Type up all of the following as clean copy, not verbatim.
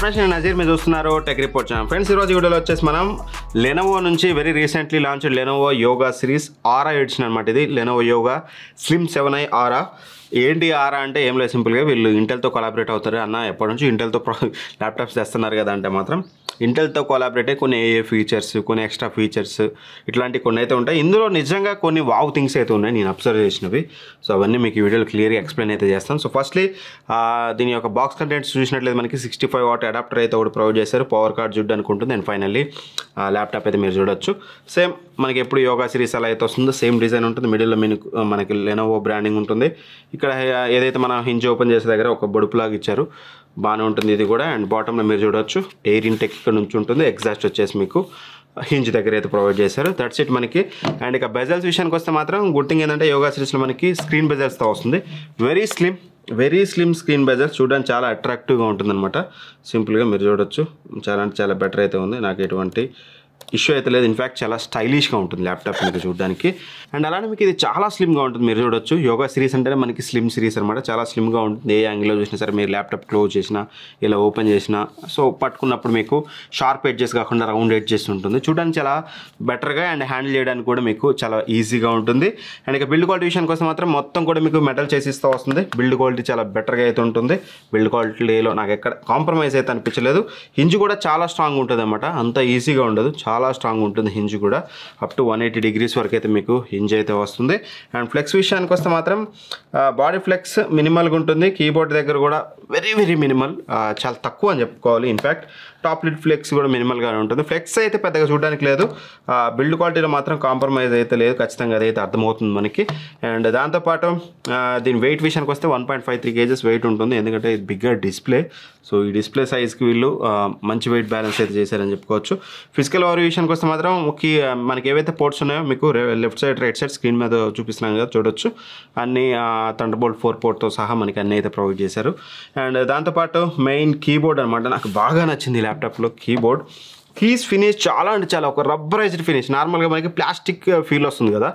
Friends, నేను నజీర్ మీరు చూస్తున్నారు టెక్ రిపోర్ట్ ఛానల్. ఫ్రెండ్స్, ఈరోజు వీడియోలో వచ్చేసి మనం లెనోవో నుంచి very recently launch Lenovo Yoga series Aura edition అనమాట. ఇది లెనోవో యోగా స్లిమ్ 7i ఆరా. ఏంటి ఆరా అంటే ఏం లేదు, సింపుల్గా వీళ్ళు ఇంటెల్తో కొలాబరేట్ అవుతారు అన్న. ఎప్పటి నుంచి ఇంటెల్తో ల్యాప్టాప్స్ తెస్తున్నారు కదా అంటే మాత్రం ఇంటెల్తో కొలాబరేట్ అయ్యి కొన్ని ఏఏ ఫీచర్స్, కొన్ని ఎక్స్ట్రా ఫీచర్స్ ఇట్లాంటి కొన్ని అయితే ఉంటాయి. ఇందులో నిజంగా కొన్ని వావ్ థింగ్స్ అయితే ఉన్నాయి నేను అబ్జర్వ్ చేసినవి. సో అవన్నీ మీకు ఈ వీడియోలో క్లియర్గా ఎక్స్ప్లెయిన్ అయితే చేస్తాను. సో ఫస్ట్లీ దీని యొక్క బాక్స్ కంటెంట్స్ చూసినట్లయితే మనకి 65 వాట్ అడాప్టర్ అయితే ఒకటి ప్రొవైడ్ చేశారు. పవర్ కార్డ్ జుడ్ అనుకుంటుంది. అండ్ ఫైనల్లీ ల్యాప్టాప్ అయితే మీరు చూడొచ్చు. సేమ్ మనకి ఎప్పుడు యోగా సిరీస్ అలా అయితే వస్తుందో సేమ్ డిజైన్ ఉంటుంది. మిడిల్లో మనకి లెనోవో బ్రాండింగ్ ఉంటుంది. ఇక్కడ ఏదైతే మనం హింజ్ ఓపెన్ చేసే దగ్గర ఒక బొడుపులాగా ఇచ్చారు, బాగానే ఉంటుంది ఇది కూడా. అండ్ బాటంలో మీరు చూడవచ్చు ఎయిర్ ఇంటెక్ ఇక్కడ నుంచి ఉంటుంది. ఎగ్జాస్ట్ వచ్చేసి మీకు హింజ్ దగ్గర అయితే ప్రొవైడ్ చేశారు. దట్స్ ఇట్ మనకి. అండ్ ఇక బెజల్స్ విషయానికి వస్తే మాత్రం గుడ్ థింగ్ ఏంటంటే యోగా సిరీస్లో మనకి స్క్రీన్ బెజల్స్తో వస్తుంది. వెరీ స్లిమ్ స్క్రీన్ బెజల్స్, చూడడానికి చాలా అట్రాక్టివ్గా ఉంటుంది అనమాట. సింపుల్గా మీరు చూడొచ్చు, చాలా అంటే చాలా బెటర్ అయితే ఉంది. నాకు ఎటువంటి ఇష్యూ అయితే లేదు. ఇన్ఫ్యాక్ట్ చాలా స్టైలిష్గా ఉంటుంది ల్యాప్టాప్ మీకు చూడడానికి. అండ్ అలానే మీకు ఇది చాలా స్లిమ్గా ఉంటుంది. మీరు చూడొచ్చు యోగా సిరీస్ అంటేనే మనకి స్లిమ్ సిరీస్ అనమాట. చాలా స్లిమ్గా ఉంటుంది. ఏ యాంగిల్లో చూసినా సరే మీరు ల్యాప్టాప్ క్లోజ్ చేసినా ఇలా ఓపెన్ చేసినా సో పట్టుకున్నప్పుడు మీకు షార్ప్ ఎడ్జెస్ కాకుండా రౌండ్ ఎడ్జెస్ ఉంటుంది. చూడడానికి చాలా బెటర్గా అండ్ హ్యాండిల్ చేయడానికి కూడా మీకు చాలా ఈజీగా ఉంటుంది. అండ్ ఇక బిల్డ్ క్వాలిటీ విషయానికి వస్తే మాత్రం మొత్తం కూడా మీకు మెటల్ చేసిస్తూ వస్తుంది. బిల్డ్ క్వాలిటీ చాలా బెటర్గా అయితే ఉంటుంది. బిల్డ్ క్వాలిటీలో నాకు ఎక్కడ కాంప్రమైజ్ అయితే అనిపించలేదు. హింజ్ కూడా చాలా స్ట్రాంగ్ ఉంటుంది అనమాట. అంత ఈజీగా ఉండదు, చాలా స్ట్రాంగ్ ఉంటుంది హింజ్ కూడా. అప్ టు 180 degrees వరకు అయితే మీకు హింజ్ అయితే వస్తుంది. అండ్ ఫ్లెక్స్ విషయానికి వస్తే మాత్రం బాడీ ఫ్లెక్స్ మినిమల్గా ఉంటుంది. కీబోర్డ్ దగ్గర కూడా వెరీ మినిమల్, చాలా తక్కువ అని చెప్పుకోవాలి. ఇన్ఫ్యాక్ట్ టాప్ లిడ్ ఫ్లెక్స్ కూడా మినిమల్గానే ఉంటుంది. ఫ్లెక్స్ అయితే పెద్దగా చూడడానికి లేదు. బిల్డ్ క్వాలిటీలో మాత్రం కాంప్రమైజ్ అయితే లేదు, ఖచ్చితంగా అదైతే అర్థమవుతుంది మనకి. అండ్ దాంతోపాటు దీని వెయిట్ విషయానికి వస్తే 1.53 kgs వెయిట్ ఉంటుంది. ఎందుకంటే ఇది బిగ్గర్ డిస్ప్లే. సో ఈ డిస్ప్లే సైజ్కి వీళ్ళు మంచి వెయిట్ బ్యాలెన్స్ అయితే చేశారని చెప్పుకోవచ్చు. ఫిజికల్ ఓవర్ విషయానికి వస్తే మాత్రం మనకి ఏవైతే పోర్ట్స్ ఉన్నాయో మీకు left side right side screen మీద చూపిస్తున్నాం కదా, చూడొచ్చు. అన్ని థండర్బోల్ట్ 4 పోర్ట్తో సహా మనకి అన్నీ అయితే ప్రొవైడ్ చేశారు. అండ్ దాంతోపాటు మెయిన్ కీబోర్డ్ అనమాట. నాకు బాగా నచ్చింది ల్యాప్టాప్లో కీబోర్డ్. కీస్ ఫినిష్ చాలా అంటే చాలా ఒక రబ్బరైజ్డ్ ఫినిష్. నార్మల్గా మనకి ప్లాస్టిక్ ఫీల్ వస్తుంది కదా,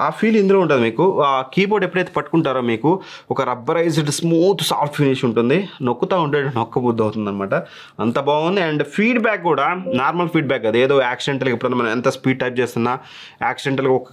ఆ ఫీల్ ఇందులో ఉంటుంది మీకు. ఆ కీబోర్డ్ ఎప్పుడైతే పట్టుకుంటారో మీకు ఒక రబ్బరైజ్డ్ స్మూత్ సాఫ్ట్ ఫినిష్ ఉంటుంది. నొక్కుతూ ఉంటే నొక్కబుద్ధి అవుతుంది అనమాట. అంత బాగుంది. అండ్ ఫీడ్బ్యాక్ కూడా నార్మల్ ఫీడ్బ్యాక్, అది ఏదో యాక్సిడెంటల్గా ఎప్పుడైనా మనం ఎంత స్పీడ్ టైప్ చేస్తున్నా యాక్సిడెంటల్గా ఒక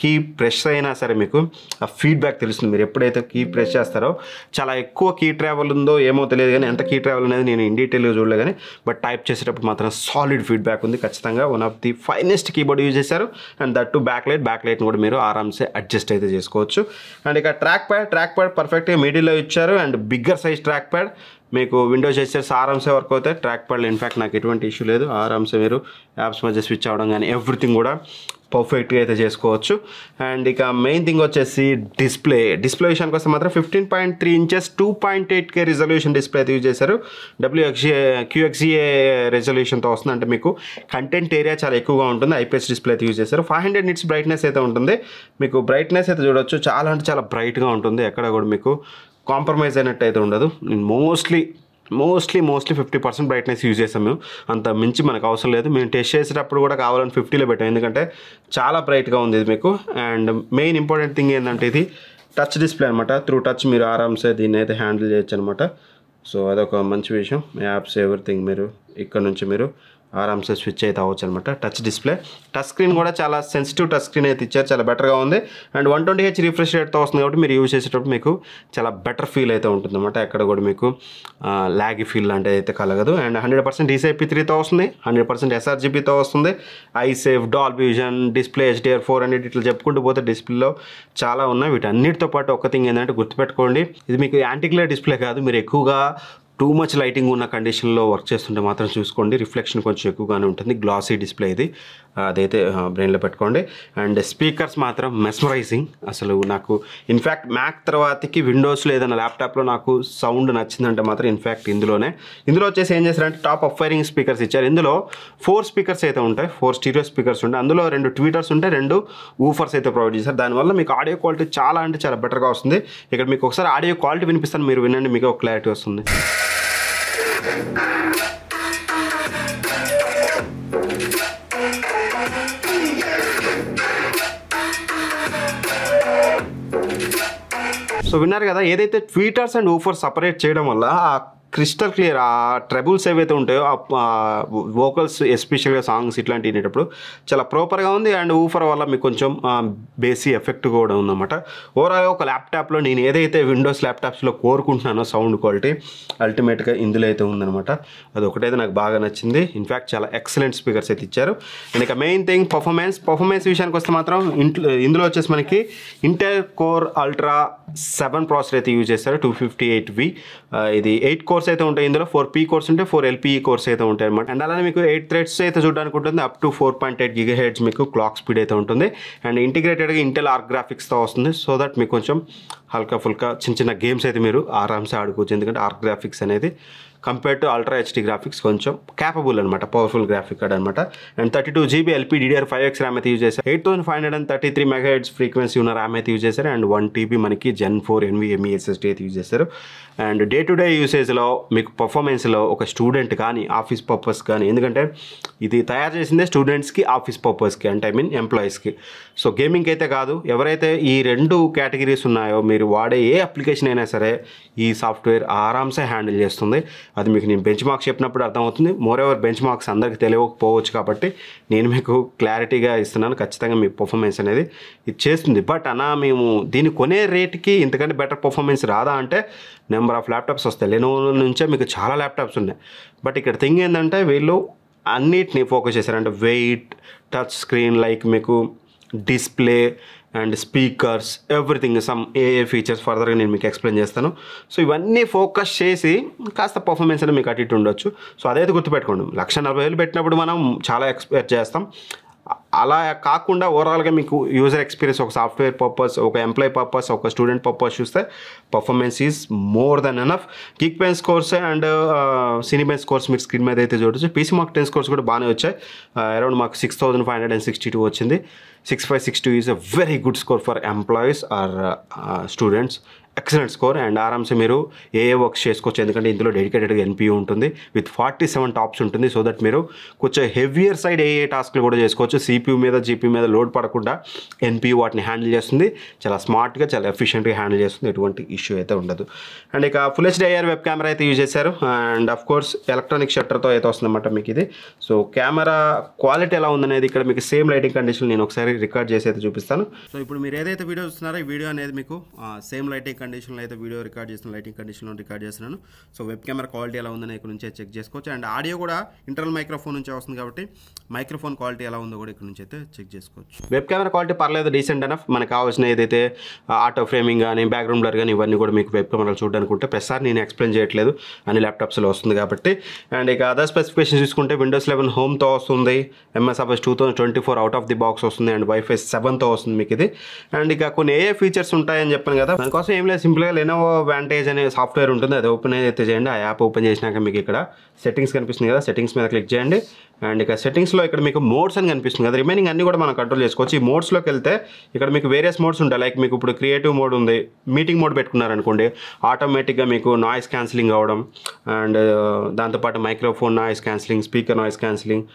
కీ ప్రెస్ అయినా సరే మీకు ఆ ఫీడ్బ్యాక్ తెలుస్తుంది. మీరు ఎప్పుడైతే కీ ప్రెస్ చేస్తారో చాలా ఎక్కువ కీ ట్రావెల్ ఉందో ఏమో తెలియదు, కానీ ఎంత కీ ట్రావెల్ అనేది నేను ఇన్ డీటెయిల్గా చూడలే, కానీ బట్ టైప్ చేసేటప్పుడు మాత్రం సాలిడ్ ఫీడ్బ్యాక్ ఉంది. ఖచ్చితంగా one of the finest keyboard use చేశారు. అండ్ దట్ టు బ్యాక్ లైట్ని కూడా మీరు ఆరామ్సే అడ్జస్ట్ అయితే చేసుకోవచ్చు. అండ్ ఇక ట్రాక్ ప్యాడ్ పర్ఫెక్ట్గా మిడిల్లో ఇచ్చారు. And bigger size track pad మీకు విండోస్ జెస్చర్స్ ఆరామ్సే వర్క్ అవుతాయి. ట్రాక్ ప్యాడ్లో ఇన్ఫ్యాక్ట్ నాకు ఎటువంటి ఇష్యూ లేదు. ఆరామ్సే మీరు యాప్స్ మధ్య స్విచ్ అవ్వడం కానీ ఎవ్రీథింగ్ కూడా పర్ఫెక్ట్గా అయితే చేసుకోవచ్చు. అండ్ ఇక మెయిన్ థింగ్ వచ్చేసి డిస్ప్లే విషయానికి వస్తే మాత్రం 15.3 inches 2.8K రిజల్యూషన్ డిస్ప్లే అయితే యూజ్ చేశారు. QXGA రెజల్యూషన్తో వస్తుంది. అంటే మీకు కంటెంట్ ఏరియా చాలా ఎక్కువగా ఉంటుంది. ఐపీఎస్ డిస్ప్లే అయితే యూజ్ చేశారు. 500 nits బ్రైట్నెస్ అయితే ఉంటుంది. మీకు బ్రైట్నెస్ అయితే చూడొచ్చు, చాలా అంటే చాలా బ్రైట్గా ఉంటుంది. ఎక్కడ కూడా మీకు కాంప్రమైజ్ అయినట్టు అయితే ఉండదు. మోస్ట్లీ 50% బ్రైట్నెస్ యూజ్ చేస్తాం మేము. అంత మించి మనకు అవసరం లేదు. మేము టెస్ట్ చేసేటప్పుడు కూడా కావాలని 50లో పెట్టాం, ఎందుకంటే చాలా బ్రైట్గా ఉంది ఇది మీకు. అండ్ మెయిన్ ఇంపార్టెంట్ థింగ్ ఏంటంటే ఇది టచ్ డిస్ప్లే అనమాట. త్రూ టచ్ మీరు ఆరామ్సే దీన్ని అయితే హ్యాండిల్ చేయొచ్చు అనమాట. సో అదొక మంచి విషయం. యాప్స్ ఎవ్రీథింగ్ మీరు ఇక్కడ నుంచి మీరు ఆరామ్సే స్విచ్ అయితే అవ్వచ్చు అనమాట. టచ్ డిస్ప్లే, టచ్ స్క్రీన్ కూడా చాలా సెన్సిటివ్ టచ్ స్క్రీన్ అయితే ఇచ్చారు, చాలా బెటర్గా ఉంది. అండ్ 120Hz రిఫ్రెష్ రేట్తో వస్తుంది కాబట్టి మీరు యూజ్ చేసేటప్పుడు మీకు చాలా బెటర్ ఫీల్ అయితే ఉంటుంది అనమాట. ఎక్కడ కూడా మీకు లాగి ఫీల్ లాంటిది అయితే కలగదు. అండ్ 100% DCI-P3తో వస్తుంది, 100% sRGBతో వస్తుంది. ఐసేఫ్, డాల్బీ విజన్, డిస్ప్లే HDR400 ఇట్లా చెప్పుకుంటూ పోతే డిస్ప్లేలో చాలా ఉన్నాయి. వీటన్నిటితో పాటు ఒక థింగ్ ఏంటంటే గుర్తుపెట్టుకోండి, ఇది మీకు యాంటీ గ్లేర్ డిస్ప్లే కాదు. మీరు ఎక్కువగా టూ మచ్ లైటింగ్ ఉన్న కండిషన్లో వర్క్ చేస్తుంటే మాత్రం చూసుకోండి, రిఫ్లెక్షన్ కొంచెం ఎక్కువగానే ఉంటుంది. గ్లాసీ డిస్ప్లే ఇది, అదైతే బ్రెయిన్లో పెట్టుకోండి. అండ్ స్పీకర్స్ మాత్రం మెస్మరైజింగ్. అసలు నాకు ఇన్ఫ్యాక్ట్ మ్యాక్ తర్వాతకి విండోస్లో ఏదైనా ల్యాప్టాప్లో నాకు సౌండ్ నచ్చిందంటే మాత్రం ఇన్ఫ్యాక్ట్ ఇందులో వచ్చేసి ఏం చేశారంటే టాప్ అప్ ఫైరింగ్ స్పీకర్స్ ఇచ్చారు. ఇందులో 4 స్పీకర్స్ అయితే ఉంటాయి, 4 స్టీరియో స్పీకర్స్ ఉంటాయి. అందులో 2 ట్వీటర్స్ ఉంటాయి, 2 ఊఫర్స్ అయితే ప్రొవైడ్ చేశారు. దానివల్ల మీకు ఆడియో క్వాలిటీ చాలా అంటే చాలా బెటర్గా వస్తుంది. ఇక్కడ మీకు ఒకసారి ఆడియో క్వాలిటీ వినిపిస్తాను, మీరు వినండి, మీకు ఒక క్లారిటీ వస్తుంది. సో విన్నారు కదా, ఏదైతే ట్వీటర్స్ అండ్ ఊఫర్స్ సపరేట్ చేయడం వల్ల క్రిస్టల్ క్లియర్. ఆ ట్రబుల్స్ ఏవైతే ఉంటాయో ఆ వోకల్స్ ఎస్పెషల్గా సాంగ్స్ ఇట్లాంటి వినేటప్పుడు చాలా ప్రాపర్గా ఉంది. అండ్ ఊఫర్ వల్ల మీకు కొంచెం బేసీ ఎఫెక్ట్ కూడా ఉందన్నమాట. ఓవరాల్గా ఒక ల్యాప్టాప్లో నేను ఏదైతే విండోస్ ల్యాప్టాప్స్లో కోరుకుంటున్నానో సౌండ్ క్వాలిటీ అల్టిమేట్గా ఇందులో అయితే ఉందన్నమాట. అది ఒకటైతే నాకు బాగా నచ్చింది. ఇన్ఫ్యాక్ట్ చాలా ఎక్సలెంట్ స్పీకర్స్ అయితే ఇచ్చారు. అండ్ ఇక మెయిన్ థింగ్ పర్ఫార్మెన్స్ విషయానికి వస్తే మాత్రం ఇందులో వచ్చేసి మనకి ఇంటెల్ కోర్ అల్ట్రా 7 ప్రాసెసర్ అయితే యూజ్ చేస్తారు, 258V. ఇది 8 కోర్స్ అయితే ఉంటాయి. ఇందులో 4P కోర్స్ ఉంటే 4 LPE కోర్స్ అయితే ఉంటాయి అనమాట. అండ్ అలానే మీకు 8 థ్రెడ్స్ అయితే చూడడానికి ఉంటుంది. అప్ టు 4.8 GHz మీకు క్లాక్ స్పీడ్ అయితే ఉంటుంది. అండ్ ఇంటిగ్రేటెడ్గా ఇంటెల్ ఆర్క్ గ్రాఫిక్స్తో వస్తుంది. సో దట్ మీకు కొంచెం హల్కా ఫుల్కా చిన్న గేమ్స్ అయితే మీరు ఆరామ్సే ఆడుకోవచ్చు. ఎందుకంటే ఆర్క్ గ్రాఫిక్స్ అనేది compare to ultra HD graphics కొంచెం క్యాపబుల్ అనమాట, పవర్ఫుల్ గ్రాఫిక్ కార్డ్ అనమాట. అండ్ 32GB LPDDR5X ర్యామ్ అయితే యూజ్ చేశారు. 8533 MHz ఫ్రీక్వెన్సీ ఉన్న ర్యామ్ అయితే యూజ్ చేశారు. అండ్ 1TB మనకి Gen 4 NVMe SSD అయితే యూజ్ చేశారు. అండ్ డే టు డే యూసేజ్లో మీకు పర్ఫార్మెన్స్లో ఒక స్టూడెంట్ కానీ ఆఫీస్ పర్పస్ కానీ, ఎందుకంటే ఇది తయారు చేసిందే స్టూడెంట్స్కి ఆఫీస్ పర్పస్కి, అంటే ఐ మీన్ ఎంప్లాయీస్కి. సో గేమింగ్ అయితే కాదు. ఎవరైతే ఈ 2 కేటగిరీస్ ఉన్నాయో మీరు వాడే ఏ అప్లికేషన్ అయినా సరే ఈ సాఫ్ట్వేర్ ఆరామ్సే హ్యాండిల్ చేస్తుంది. అది మీకు నేను బెంచ్ మార్క్స్ చెప్పినప్పుడు అర్థమవుతుంది. మోర్ బెంచ్ మార్క్స్ అందరికి తెలియకపోవచ్చు కాబట్టి నేను మీకు క్లారిటీగా ఇస్తున్నాను. ఖచ్చితంగా మీ పర్ఫార్మెన్స్ అనేది ఇది చేస్తుంది. బట్ మేము దీన్ని కొనే రేట్కి ఇంతకంటే బెటర్ పర్ఫార్మెన్స్ రాదా అంటే నెంబర్ ఆఫ్ ల్యాప్టాప్స్ వస్తాయి. లెనోవో నుంచే మీకు చాలా ల్యాప్టాప్స్ ఉన్నాయి. బట్ ఇక్కడ థింగ్ ఏంటంటే వీళ్ళు అన్నిటిని ఫోకస్ చేశారు. అంటే వెయిట్, టచ్ స్క్రీన్, లైక్ మీకు display and speakers, everything, some A features ఫర్దర్గా నేను మీకు ఎక్స్ప్లెయిన్ చేస్తాను. సో ఇవన్నీ ఫోకస్ చేసి కాస్త పర్ఫార్మెన్స్ అనేది మీకు అటు ఇటు ఉండొచ్చు. సో అదైతే గుర్తుపెట్టుకోండి. 1,40,000 పెట్టినప్పుడు మనం చాలా ఎక్స్పెక్ట్ చేస్తాం. అలా కాకుండా ఓవరాల్గా మీకు యూజర్ ఎక్స్పీరియన్స్, ఒక సాఫ్ట్వేర్ పర్పస్, ఒక ఎంప్లాయీ పర్పస్, ఒక స్టూడెంట్ పర్పస్ చూస్తే performance is more than enough. Geekbench scores and Cinebench scores మీకు స్క్రీన్ మీద అయితే చూడొచ్చు. పీసీ మార్క్ 10 స్కోర్స్ కూడా బాగానే వచ్చాయి. అరౌండ్ మాకు 6562 వచ్చింది. 6562 is a very good score for employees or students. Excellent score. And ఆరామ్సే మీరు ఏ వర్క్స్ చేసుకోవచ్చు. ఎందుకంటే ఇందులో డెడికేటెడ్గా NPU ఉంటుంది విత్ 47 టాప్స్ ఉంటుంది. సో దట్ మీరు కొంచెం హెవియర్ సైడ్ ఏ టాస్క్లు కూడా చేసుకోవచ్చు. CPU మీద GPU మీద లోడ్ పడకుండా NPU వాటిని హ్యాండిల్ చేస్తుంది. చాలా స్మార్ట్గా, చాలా ఎఫిషియెంట్గా హ్యాండిల్ చేస్తుంది. ఎటువంటి ఇష్యూ అయితే ఉండదు. అండ్ ఇక full HD IR web camera అయితే యూజ్ చేశారు. అండ్ ఆఫ్ కోర్స్ ఎలక్ట్రానిక్ షట్టర్తో అయితే వస్తుందన్నమాట మీకు ఇది. సో కెమెరా క్వాలిటీ ఎలా ఉందనేది ఇక్కడ మీకు సేమ్ లైటింగ్ కండిషన్ నేను ఒకసారి రికార్డ్ చేసి అయితే చూపిస్తాను. సో ఇప్పుడు మీరు ఏదైతే వీడియో చూస్తున్నారో ఈ వీడియో అనేది మీకు సేమ్ లైటింగ్ కండిషన్లో అయితే వీడియో రికార్డ్ చేస్తున్నాను, లైటింగ్ కండిషన్లో రికార్డ్ చేస్తున్నాను. సో వెబ్ కెమెరా క్వాలిటీ ఎలా ఉందని ఇక్కడ నుంచి చెక్ చేసుకోవచ్చు. అండ్ ఆడియో కూడా ఇంటర్నల్ మైక్రోఫోన్ నుంచే వస్తుంది కాబట్టి మైక్రోఫోన్ క్వాలిటీ ఎలా ఉందో కూడా ఇక్కడ నుంచి అయితే చెక్ చేసుకోవచ్చు. వెబ్ కెమెరా క్వాలిటీ పర్లేదు, డీసెంట్ ఎనఫ్. మనకు కావాల్సిన ఏదైతే ఆటో ఫ్రేమింగ్ కానీ, బ్యాక్గ్రౌండ్ బ్లర్ కానీ ఇవన్నీ కూడా మీకు వెబ్ కెమెరాలు చూడడానికి ఉంటే ప్రతిసారి నేను ఎక్స్ప్లెయిన్ చేయట్లేదు, అన్ని ల్యాప్టాప్స్లో వస్తుంది కాబట్టి. అండ్ ఇక అదర్ స్పెసిఫికేషన్స్ చూసుకుంటే Windows 11 హోమ్తో వస్తుంది, MS Office 2024 out of the box వస్తుంది, అండ్ Wi-Fi 7తో వస్తుంది మీకు ఇది. అండ్ ఇక కొన్ని ఏ ఫీచర్స్ ఉంటాయని చెప్పాను కదా, దానికోసం ఏం లేదు, సింపుల్గా Lenovo Vantage అనే సాఫ్ట్వేర్ ఉంటుంది, అది ఓపెన్ అయితే చేయండి. ఆ యాప్ ఓపెన్ చేసినాక మీకు ఇక్కడ సెట్టింగ్స్ కనిపిస్తుంది కదా, సెట్టింగ్స్ మీద క్లిక్ చేయండి. అండ్ ఇక సెట్టింగ్స్లో ఇక్కడ మీకు మోడ్స్ అని కనిపిస్తుంది కదా, రిమైనింగ్ అన్ని కూడా మనం కంట్రోల్ చేసుకోవచ్చు. ఈ మోడ్స్లోకి వెళ్తే ఇక్కడ మీకు వేరియస్ మోడ్స్ ఉంటాయి. లైక్ మీకు ఇప్పుడు క్రియేటివ్ మోడ్ ఉంది, మీటింగ్ మోడ్ పెట్టుకున్నారనుకోండి ఆటోమేటిక్గా మీకు నాయిస్ క్యాన్సిలింగ్ అవ్వడం, అండ్ దాంతోపాటు microphone noise cancelling, speaker noise cancelling,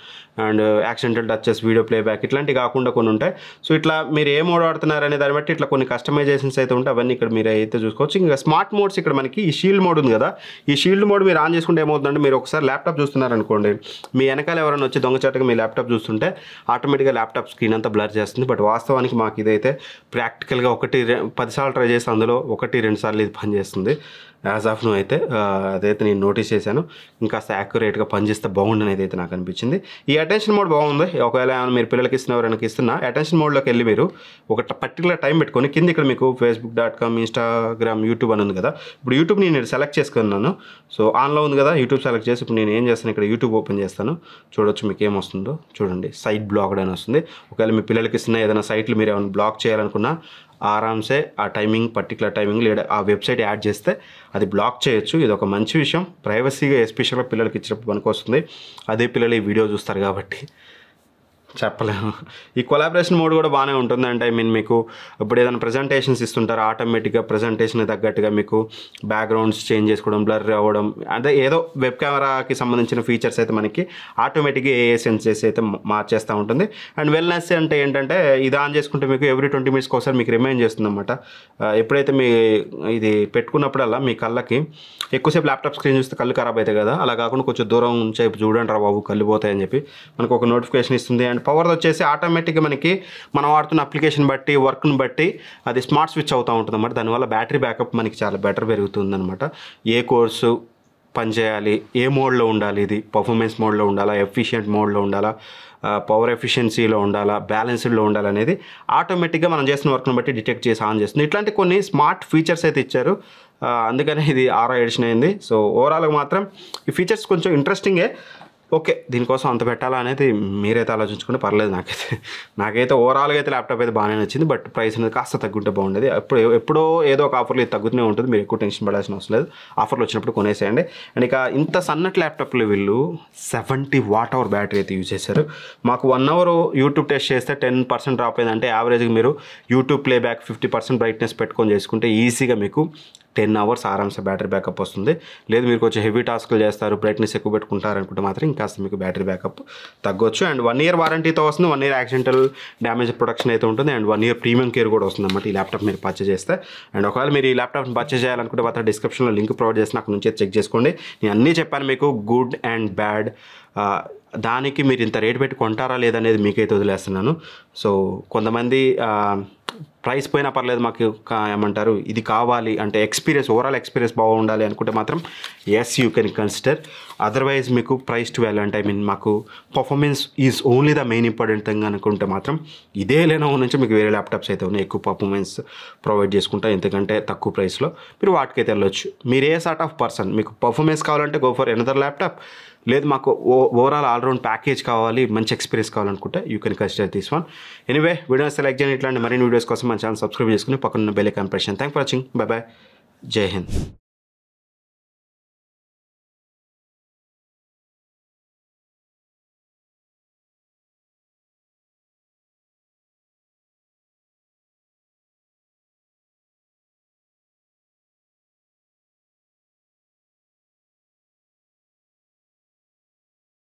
and accidental touches, video playback, ఇట్లాంటివి కాకుండా కొన్ని ఉంటాయి. సో ఇట్లా మీరు ఏ మోడ్ ఆడుతున్నారనే దాన్ని బట్టి ఇట్లా కొన్ని కస్టమైజేషన్స్ అయితే ఉంటాయి, అవన్నీ ఇక్కడ మీరు అయితే చూసుకోవచ్చు. ఇంకా స్మార్ట్ మోడ్స్ ఇక్కడ మనకి ఈ షీల్డ్ మోడ్ ఉంది కదా, ఈ షీల్డ్ మోడ్ మీరు ఆన్ చేసుకుంటే ఏమవుతుందంటే, మీరు ఒకసారి ల్యాప్టాప్ చూస్తున్నారనుకోండి, మీ వెనకాల ఎవరైనా వచ్చి దొంగచాటుగా మీ ల్యాప్టాప్ చూస్తుంటే ఆటోమేటిక్గా ల్యాప్టాప్ స్క్రీన్ అంతా బ్లర్ చేస్తుంది. బట్ వాస్తవానికి మాకు ఇదైతే ప్రాక్టికల్గా 10 సార్లు ట్రై చేసి అందులో 1-2 సార్లు ఇది పనిచేస్తుంది. యాజ్ ఆఫ్ నో అయితే అదైతే నేను నోటీస్ చేశాను. ఇంకాస్త యాక్యురేట్గా పనిచేస్తే బాగుండని అయితే నాకు అనిపించింది. ఈ అటెన్షన్ మోడ్ బాగుంది. ఒకవేళ మీరు పిల్లలకి ఎవరైనా ఇస్తున్నా అటెన్షన్ మోడ్లోకి వెళ్ళి మీరు ఒక పర్టికులర్ టైం పెట్టుకొని కింద ఇక్కడ మీకు facebook.com, Instagram, YouTube అని ఉంది కదా, ఇప్పుడు యూట్యూబ్ నేను సెలెక్ట్ చేసుకున్నాను. సో ఆన్లో ఉంది కదా, యూట్యూబ్ సెలెక్ట్ చేసి ఇప్పుడు నేను ఏం చేస్తాను, ఇక్కడ యూట్యూబ్ ఓపెన్ చేస్తాను. చూడొచ్చు మీకు ఏమొస్తుందో చూడండి, సైట్ బ్లాక్డ్ అని వస్తుంది. ఒకవేళ మీ పిల్లలకి ఇస్తున్న ఏదైనా సైట్లు మీరు ఏమైనా బ్లాక్ చేయాలనుకున్నా ఆరామ్సే ఆ టైమింగ్, పర్టికులర్ టైమింగ్ లేదా ఆ వెబ్సైట్ యాడ్ చేస్తే అది బ్లాక్ చేయొచ్చు. ఇది ఒక మంచి విషయం, ప్రైవసీగా ఎస్పెషల్గా పిల్లలకి ఇచ్చినప్పుడు పనికి వస్తుంది. అదే పిల్లలు ఈ వీడియో చూస్తారు కాబట్టి. చెప్పలేము. ఈ కొలాబరేషన్ మోడ్ కూడా బాగానే ఉంటుంది. అంటే ఐ మీన్ మీకు ఇప్పుడు ఏదైనా ప్రజెంటేషన్స్ ఇస్తుంటారు, ఆటోమేటిక్గా ప్రజెంటేషన్ తగ్గట్టుగా మీకు బ్యాక్గ్రౌండ్స్ చేంజ్ చేసుకోవడం, బ్లర్ అవ్వడం, అంటే ఏదో వెబ్ కెమెరాకి సంబంధించిన ఫీచర్స్ అయితే మనకి ఆటోమేటిక్గా ఏఏ సెన్సెస్ అయితే మార్చేస్తూ ఉంటుంది. అండ్ వెల్నెస్ అంటే ఏంటంటే ఇది ఆన్ చేసుకుంటే మీకు ఎవ్రీ 20 minutesకి ఒకసారి మీకు రిమైండ్ చేస్తుంది అనమాట. ఎప్పుడైతే మీ ఇది పెట్టుకున్నప్పుడల్లా మీ కళ్ళకి ఎక్కువసేపు ల్యాప్టాప్ స్క్రీన్ చూస్తే కళ్ళు ఖరాబ్ అవుతాయి కదా, అలా కాకుండా కొంచెం దూరం సేపు చూడండి రా బాబు కళ్ళు పోతాయని చెప్పి మనకు ఒక నోటిఫికేషన్ ఇస్తుంది. అండ్ పవర్ వచ్చేసి ఆటోమేటిక్గా మనకి మనం వాడుతున్న అప్లికేషన్ బట్టి వర్క్ని బట్టి అది స్మార్ట్ స్విచ్ అవుతూ ఉంటుంది అన్నమాట. దానివల్ల బ్యాటరీ బ్యాకప్ మనకి చాలా బెటర్ పెరుగుతుంది అనమాట. ఏ కోర్సు పనిచేయాలి, ఏ మోడ్లో ఉండాలి, ఇది పర్ఫార్మెన్స్ మోడ్లో ఉండాలా, ఎఫిషియెంట్ మోడ్లో ఉండాలా, పవర్ ఎఫిషియన్సీలో ఉండాలా, బ్యాలెన్స్డ్లో ఉండాలనేది ఆటోమేటిక్గా మనం చేసిన వర్క్ని బట్టి డిటెక్ట్ చేసి ఆన్ చేస్తుంది. ఇట్లాంటి కొన్ని స్మార్ట్ ఫీచర్స్ అయితే ఇచ్చారు. అందుకనే ఇది ఆరా ఎడిషన్ అయింది. సో ఓవరాల్గా మాత్రం ఈ ఫీచర్స్ కొంచెం ఇంట్రెస్టింగే. ఓకే, దీనికోసం అంత పెట్టాలా అనేది మీరైతే ఆలోచించుకుంటే పర్లేదు. నాకైతే ఓవరాల్గా అయితే ల్యాప్టాప్ అయితే బాగానే నచ్చింది. బట్ ప్రైస్ అనేది కాస్త తగ్గుంటే బాగుండేది. ఎప్పుడో ఏదో ఒక ఆఫర్లో ఇది తగ్గుతూనే ఉంటుంది, మీరు ఎక్కువ టెన్షన్ పడాల్సిన అవసరం లేదు. ఆఫర్లు వచ్చినప్పుడు కొనేసేయండి. అండ్ ఇక ఇంత సన్నటి ల్యాప్టాప్లో వీళ్ళు 70 Wh బ్యాటరీ అయితే యూజ్ చేశారు. మాకు 1 hour యూట్యూబ్ టెస్ట్ చేస్తే 10% డ్రాప్ అయిందంటే యావరేజ్గా మీరు యూట్యూబ్ ప్లేబ్యాక్ 50% బ్రైట్నెస్ పెట్టుకొని చేసుకుంటే ఈజీగా మీకు 10 hours ఆరామ్సే బ్యాటరీ బ్యాకప్ వస్తుంది. లేదు మీరు కొంచెం హెవీ టాస్క్లు చేస్తారు, బ్రైట్నెస్ ఎక్కువ పెట్టుకుంటారు అనుకుంటే మాత్రం ఇంకాస్త మీకు బ్యాటరీ బ్యాకప్ తగ్గొచ్చు. అండ్ 1 year వారంటీతో వస్తుంది, 1 year యాక్సిడెంటల్ డ్యామేజ్ ప్రొటెక్షన్ అయితే ఉంటుంది. అండ్ 1 year ప్రీమియం కేర్ కూడా వస్తుంది అన్నమాట ఈ ల్యాప్టాప్ మీరు పర్చేజ్ చేస్తే. అండ్ ఒకవేళ మీరు ఈ ల్యాప్టాప్ని పర్చేజ్ చేయాలనుకుంటే మాత్రం డిస్క్రిప్షన్లో లింక్ ప్రొవైడ్ చేసి నాకు నుంచి చెక్ చేసుకోండి. నేను అన్నీ చెప్పాను మీకు, గుడ్ అండ్ బ్యాడ్. దానికి మీరు ఇంత రేటు పెట్టి కొంటారా లేదనేది మీకైతే వదిలేస్తున్నాను. సో కొంతమంది ప్రైస్ పోయినా పర్లేదు, మాకు ఏమంటారు ఇది కావాలి అంటే ఎక్స్పీరియన్స్, ఓవరాల్ ఎక్స్పీరియన్స్ బాగుండాలి అనుకుంటే మాత్రం yes you can consider. Otherwise మీకు ప్రైస్ టు వాల్యూ అంటే ఐ మీన్ మాకు performance is only the main important thing అనుకుంటే మాత్రం ఇదే లెనోవో నుంచి మీకు వేరే ల్యాప్టాప్స్ అయితే ఉన్నాయి ఎక్కువ పర్ఫార్మెన్స్ ప్రొవైడ్ చేసుకుంటా, ఎందుకంటే తక్కువ ప్రైస్లో మీరు వాటికైతే వెళ్ళొచ్చు. మీరు ఏ సార్ట్ ఆఫ్ పర్సన్, మీకు పర్ఫార్మెన్స్ కావాలంటే గో ఫర్ ఎనదర్ ల్యాప్టాప్, లేదు మాకు ఓవరాల్ ఆల్రౌండ్ ప్యాకేజ్ కావాలి, మంచి ఎక్స్పీరియన్స్ కావాలనుకుంటే you can consider this one. Anyway, video select చేయండి. ఇట్లాంటి మరిన్ని వీడియోస్ కోసం మన ఛానల్ సబ్స్క్రైబ్ చేసుకుని పక్కన బెల్ ఐకాన్ ప్రెస్ చేయండి. Thank for watching. By by. జై హింద్.